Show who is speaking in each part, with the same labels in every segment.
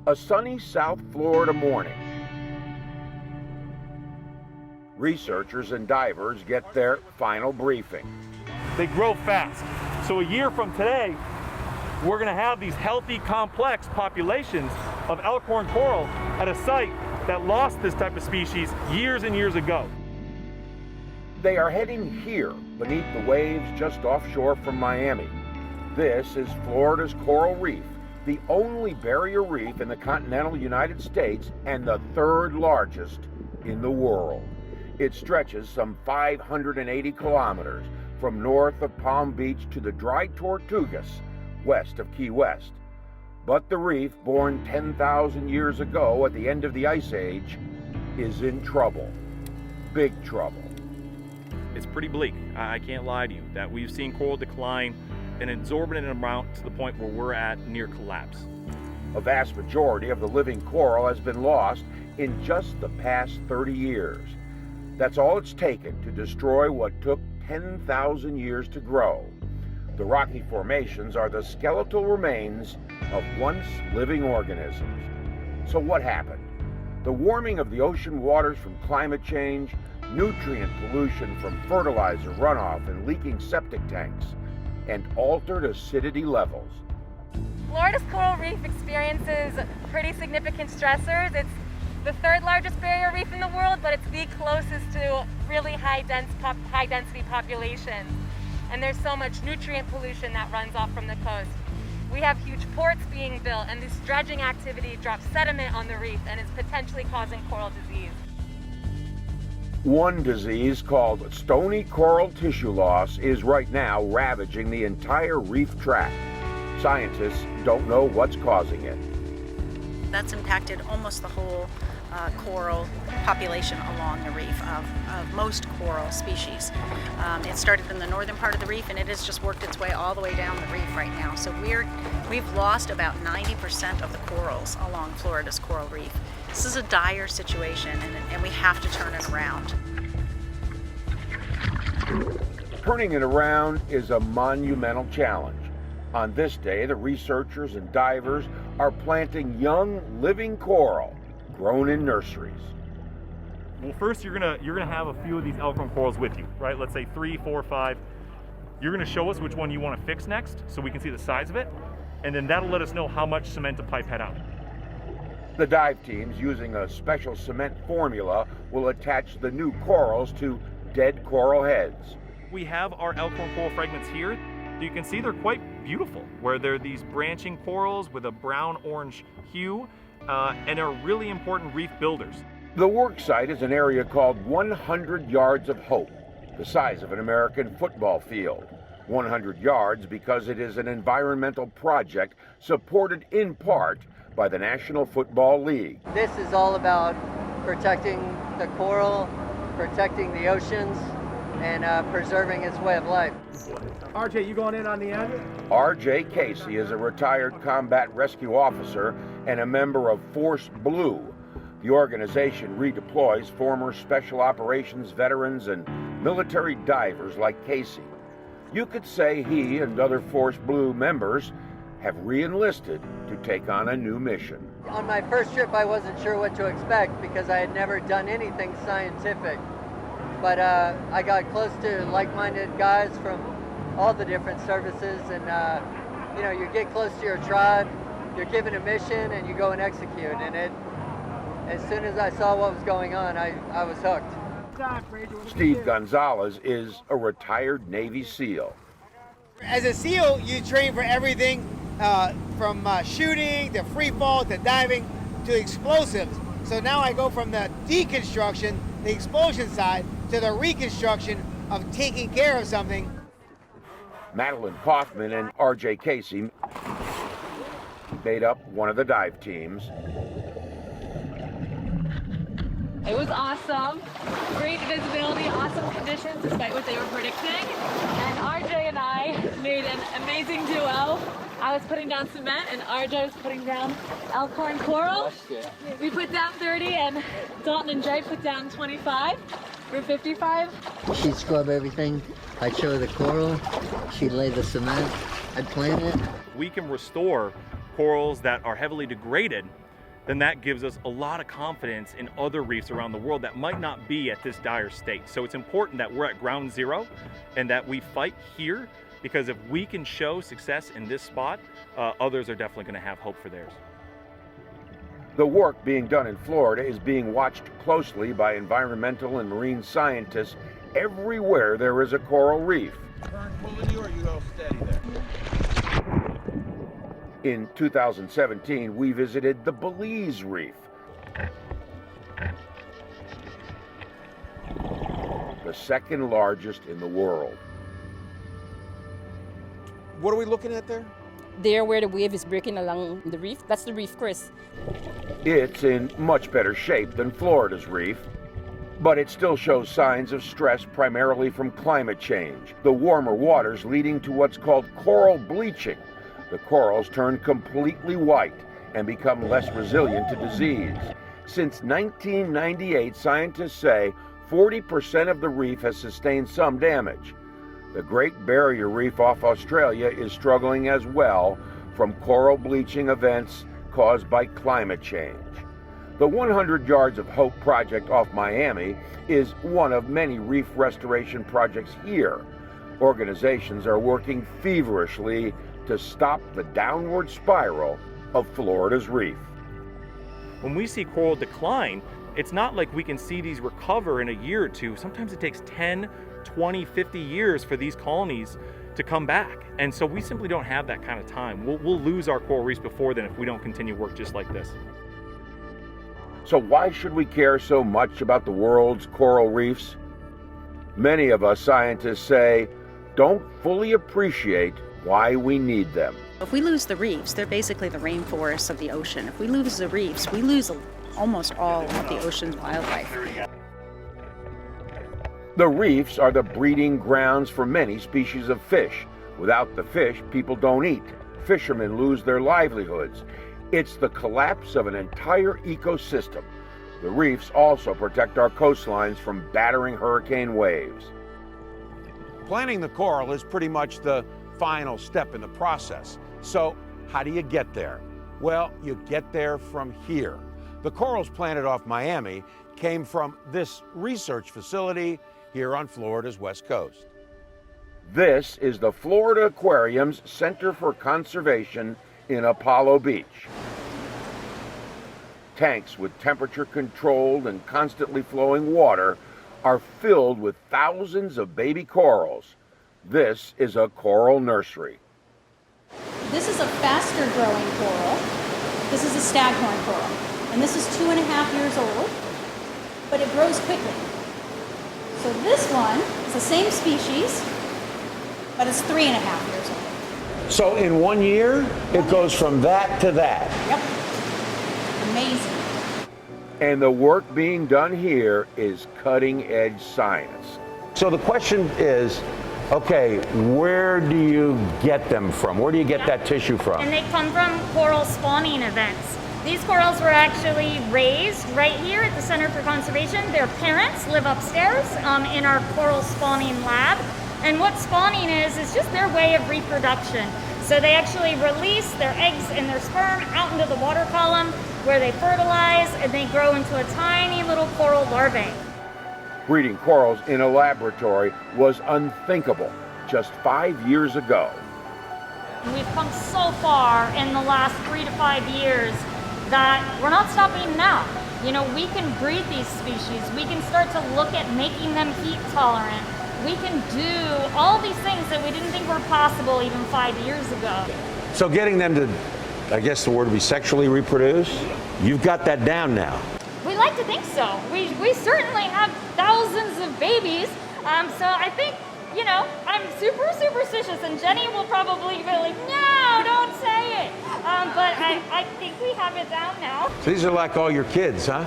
Speaker 1: A sunny South Florida morning. Researchers and divers get their final briefing.
Speaker 2: They grow fast. So a year from today, we're going to have these healthy, complex populations of elkhorn coral at a site that lost this type of species years and years ago.
Speaker 1: They are heading here beneath the waves just offshore from Miami. This is Florida's coral reef, the only barrier reef in the continental United States and the third largest in the world. It stretches some 580 kilometers from north of Palm Beach to the dry Tortugas, west of Key West. But the reef, born 10,000 years ago at the end of the Ice Age, is in trouble. Big trouble.
Speaker 2: It's pretty bleak. I can't lie to you that we've seen coral decline an exorbitant amount to the point where we're at near collapse.
Speaker 1: A vast majority of the living coral has been lost in just the past 30 years. That's all it's taken to destroy what took 10,000 years to grow. The rocky formations are the skeletal remains of once living organisms. So what happened? The warming of the ocean waters from climate change, nutrient pollution from fertilizer runoff and leaking septic tanks, and altered acidity levels.
Speaker 3: Florida's coral reef experiences pretty significant stressors. It's the third largest barrier reef in the world, but it's the closest to really high density populations. And there's so much nutrient pollution that runs off from the coast. We have huge ports being built, and this dredging activity drops sediment on the reef and is potentially causing coral disease.
Speaker 1: One disease called stony coral tissue loss is right now ravaging the entire reef tract. Scientists don't know what's causing it.
Speaker 4: That's impacted almost the whole coral population along the reef of most coral species. It started in the northern part of the reef, and it has just worked its way all the way down the reef right now. So we've lost about 90% of the corals along Florida's coral reef. This is a dire situation, and we have to turn it around.
Speaker 1: Turning it around is a monumental challenge. On this day, the researchers and divers are planting young, living coral grown in nurseries.
Speaker 2: Well, first you're gonna have a few of these elkhorn corals with you, right? Let's say 3, 4, 5. You're gonna show us which one you want to fix next, so we can see the size of it, and then that'll let us know how much cement to pipe head out.
Speaker 1: The dive teams, using a special cement formula, will attach the new corals to dead coral heads.
Speaker 2: We have our elkhorn coral fragments here. You can see they're quite beautiful, where they're these branching corals with a brown-orange hue, and are really important reef builders.
Speaker 1: The work site is an area called 100 Yards of Hope, the size of an American football field. 100 yards because it is an environmental project supported in part by the National Football League.
Speaker 5: This is all about protecting the coral, protecting the oceans, and preserving its way of life.
Speaker 6: RJ, you going in on the end?
Speaker 1: R.J. Casey is a retired combat rescue officer and a member of Force Blue. The organization redeploys former special operations veterans and military divers like Casey. You could say he and other Force Blue members have re-enlisted to take on a new mission.
Speaker 5: On my first trip, I wasn't sure what to expect because I had never done anything scientific. But I got close to like-minded guys from all the different services, and you know, you get close to your tribe, you're given a mission, and you go and execute. And as soon as I saw what was going on, I was hooked.
Speaker 1: Steve Gonzalez is a retired Navy SEAL.
Speaker 6: As a SEAL, you train for everything from shooting to free fall to diving to explosives. So now I go from the deconstruction, the explosion side, to the reconstruction of taking care of something.
Speaker 1: Madeline Kaufman and R.J. Casey made up one of the dive teams.
Speaker 3: It was awesome. Great visibility, awesome conditions despite what they were predicting. And RJ and I made an amazing duo. I was putting down cement and RJ was putting down elkhorn coral. We put down 30 and Dalton and Jay put down 25. We're 55.
Speaker 7: She'd scrub everything. I'd show the coral. She'd lay the cement. I'd plant it.
Speaker 2: We can restore corals that are heavily degraded then that gives us a lot of confidence in other reefs around the world that might not be at this dire state. So it's important that we're at ground zero and that we fight here, because if we can show success in this spot, others are definitely going to have hope for theirs.
Speaker 1: The work being done in Florida is being watched closely by environmental and marine scientists everywhere there is a coral reef.
Speaker 8: Turn pulling you, or you go steady there?
Speaker 1: In 2017, we visited the Belize Reef. The second largest in the world.
Speaker 8: What are we looking at there?
Speaker 9: There where the wave is breaking along the reef, that's the reef, Chris.
Speaker 1: It's in much better shape than Florida's reef, but it still shows signs of stress primarily from climate change. The warmer waters leading to what's called coral bleaching. The corals turn completely white and become less resilient to disease. Since 1998, scientists say 40% of the reef has sustained some damage. The Great Barrier Reef off Australia is struggling as well from coral bleaching events caused by climate change. The 100 Yards of Hope project off Miami is one of many reef restoration projects here. Organizations are working feverishly to stop the downward spiral of Florida's reef.
Speaker 2: When we see coral decline, it's not like we can see these recover in a year or two. Sometimes it takes 10, 20, 50 years for these colonies to come back. And so we simply don't have that kind of time. We'll lose our coral reefs before then if we don't continue work just like this.
Speaker 1: So why should we care so much about the world's coral reefs? Many of us scientists say, don't fully appreciate why we need them.
Speaker 4: If we lose the reefs, they're basically the rainforests of the ocean. If we lose the reefs, we lose almost all of the ocean's wildlife.
Speaker 1: The reefs are the breeding grounds for many species of fish. Without the fish, people don't eat. Fishermen lose their livelihoods. It's the collapse of an entire ecosystem. The reefs also protect our coastlines from battering hurricane waves.
Speaker 8: Planting the coral is pretty much the final step in the process. So how do you get there? Well, you get there from here. The corals planted off Miami came from this research facility here on Florida's West Coast.
Speaker 1: This is the Florida Aquarium's Center for Conservation in Apollo Beach. Tanks with temperature-controlled and constantly flowing water are filled with thousands of baby corals. This is a coral nursery.
Speaker 10: This is a faster growing coral. This is a staghorn coral. And this is 2.5 years old, but it grows quickly. So this one is the same species, but it's 3.5 years old.
Speaker 8: So in 1 year, it goes from that to that.
Speaker 10: Yep. Amazing.
Speaker 1: And the work being done here is cutting-edge science.
Speaker 8: So the question is, okay, where do you get them from? Where do you get that tissue from?
Speaker 11: And they come from coral spawning events. These corals were actually raised right here at the Center for Conservation. Their parents live upstairs in our coral spawning lab. And what spawning is just their way of reproduction. So they actually release their eggs and their sperm out into the water column where they fertilize and they grow into a tiny little coral larvae.
Speaker 1: Breeding corals in a laboratory was unthinkable just 5 years ago.
Speaker 11: We've come so far in the last 3 to 5 years that we're not stopping now. You know, we can breed these species. We can start to look at making them heat tolerant. We can do all these things that we didn't think were possible even 5 years ago.
Speaker 8: So getting them to, I guess the word would be sexually reproduce, you've got that down now.
Speaker 11: We like to think so. We certainly have thousands of babies. So I think, you know, I'm super superstitious, and Jenny will probably be like, no, don't say it. But I think we have it down now.
Speaker 8: So these are like all your kids, huh?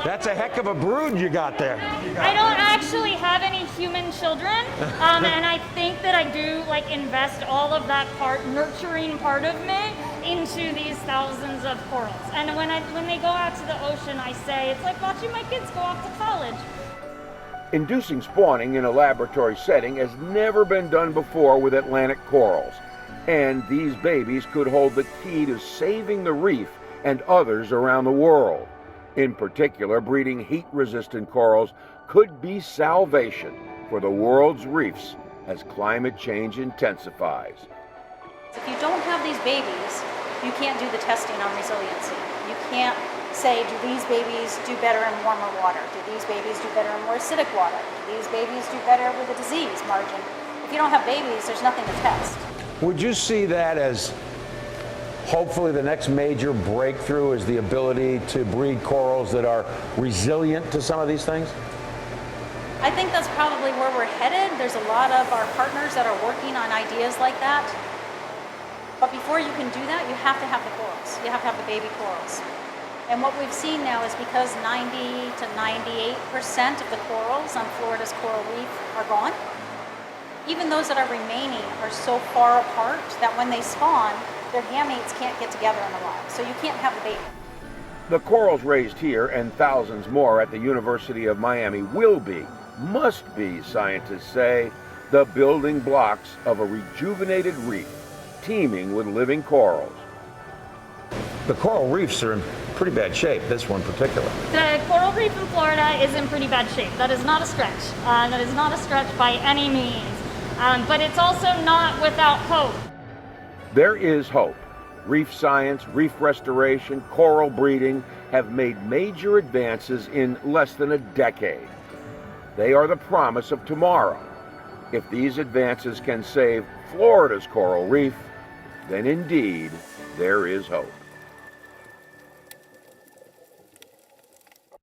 Speaker 8: That's a heck of a brood you got there.
Speaker 11: I don't actually have any human children, and I think that I do like invest all of that nurturing part of me into these thousands of corals. And when they go out to the ocean, I say it's like watching my kids go off to college.
Speaker 1: Inducing spawning in a laboratory setting has never been done before with Atlantic corals. And these babies could hold the key to saving the reef and others around the world. In particular, breeding heat-resistant corals could be salvation for the world's reefs as climate change intensifies.
Speaker 10: If you don't have these babies, you can't do the testing on resiliency. You can't say, do these babies do better in warmer water? Do these babies do better in more acidic water? Do these babies do better with a disease margin? If you don't have babies, there's nothing to test.
Speaker 8: Would you see that as hopefully the next major breakthrough is the ability to breed corals that are resilient to some of these things?
Speaker 10: I think that's probably where we're headed. There's a lot of our partners that are working on ideas like that. But before you can do that, you have to have the corals. You have to have the baby corals. And what we've seen now is because 90 to 98% of the corals on Florida's coral reef are gone, even those that are remaining are so far apart that when they spawn, their gametes can't get together in the wild. So you can't have the baby.
Speaker 1: The corals raised here and thousands more at the University of Miami will be, must be, scientists say, the building blocks of a rejuvenated reef teeming with living corals.
Speaker 8: The coral reefs are in pretty bad shape, this one in particular.
Speaker 11: The coral reef in Florida is in pretty bad shape. That is not a stretch. That is not a stretch by any means. But it's also not without hope.
Speaker 1: There is hope. Reef science, reef restoration, coral breeding have made major advances in less than a decade. They are the promise of tomorrow. If these advances can save Florida's coral reef, then indeed there is hope.